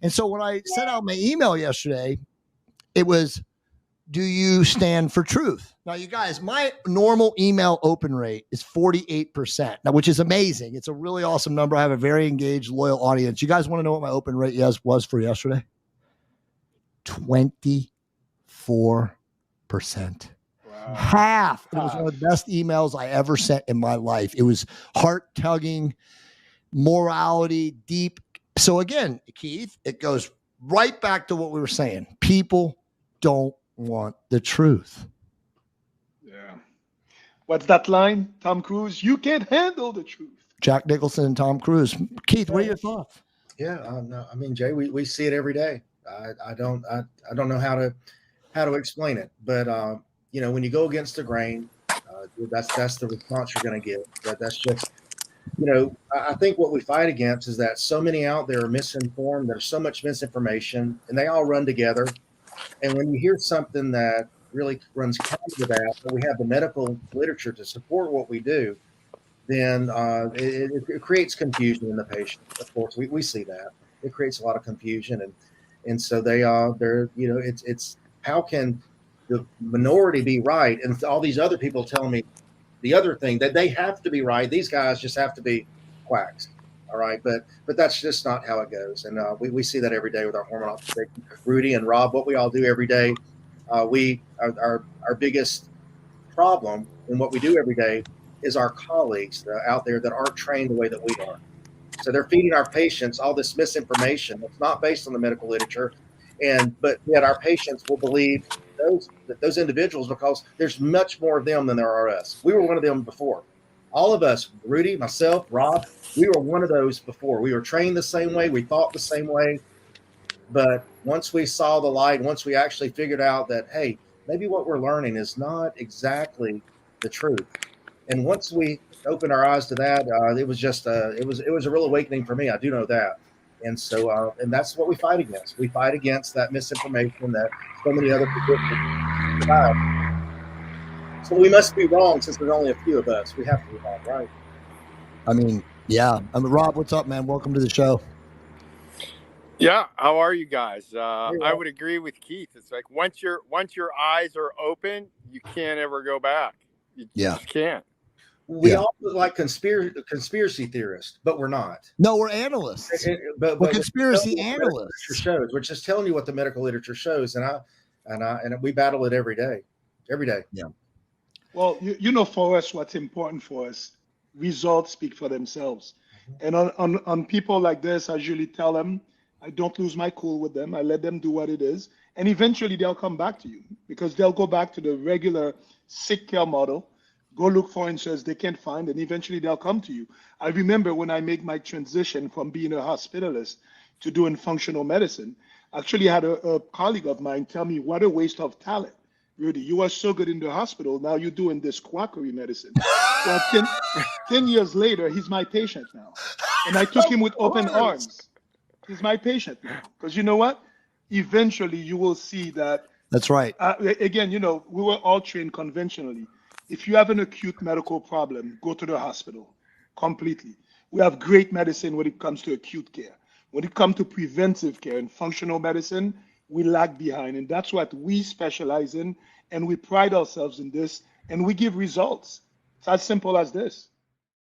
And so when I sent out my email yesterday, it was, do you stand for truth? Now, you guys, my normal email open rate is 48%, now, which is amazing. It's a really awesome number. I have a very engaged, loyal audience. You guys want to know what my open rate was for yesterday? 24%. Wow. Half. It was one of the best emails I ever sent in my life. It was heart-tugging, morality, deep. So again, Keith, it goes right back to what we were saying. People don't want the truth. Yeah. What's that line? Tom Cruise, you can't handle the truth. Jack Nicholson and Tom Cruise. Keith, what are your thoughts? Yeah, no, I mean, Jay, we see it every day. I don't know how to explain it, but when you go against the grain, that's the response you're going to get. That's just, I think what we fight against is that so many out there are misinformed. There's so much misinformation, and they all run together. And when you hear something that really runs counter to that, but we have the medical literature to support what we do, then it creates confusion in the patient. Of course, we see that. It creates a lot of confusion, and so they're it's how can the minority be right, and all these other people telling me the other thing, that they have to be right. These guys just have to be quacks. All right. But that's just not how it goes. And we see that every day with our hormone optimization. Rudy and Rob, what we all do every day, our biggest problem in what we do every day is our colleagues out there that aren't trained the way that we are. So they're feeding our patients all this misinformation that's not based on the medical literature. But yet our patients will believe those individuals because there's much more of them than there are us. We were one of them before. All of us, Rudy, myself, Rob, we were one of those before. We were trained the same way. We thought the same way. But once we saw the light, once we actually figured out that, hey, maybe what we're learning is not exactly the truth. And once we opened our eyes to that, it was just it was a real awakening for me. I do know that. And so and that's what we fight against. We fight against that misinformation that so many other people provide. So we must be wrong since there's only a few of us. We have to be wrong, right? I mean, yeah. Rob, what's up, man? Welcome to the show. Yeah, how are you guys? I would agree with Keith. It's like once your eyes are open, you can't ever go back. You just can't. We all look like conspiracy theorists, but we're not. No, we're analysts. But we're conspiracy analysts. Shows. We're just telling you what the medical literature shows, and we battle it every day. Every day. Yeah. Well, for us, what's important for us, results speak for themselves. And on people like this, I usually tell them, I don't lose my cool with them. I let them do what it is. And eventually they'll come back to you because they'll go back to the regular sick care model, go look for answers they can't find, and eventually they'll come to you. I remember when I made my transition from being a hospitalist to doing functional medicine, I actually had a colleague of mine tell me, what a waste of talent. Rudy, you are so good in the hospital. Now you're doing this quackery medicine. Well, 10 years later, he's my patient now. And I took him with open arms. He's my patient now. Because you know what? Eventually, you will see that. That's right. Again, we were all trained conventionally. If you have an acute medical problem, go to the hospital completely. We have great medicine when it comes to acute care. When it comes to preventive care and functional medicine, we lag behind. And that's what we specialize in. And we pride ourselves in this. And we give results. It's as simple as this.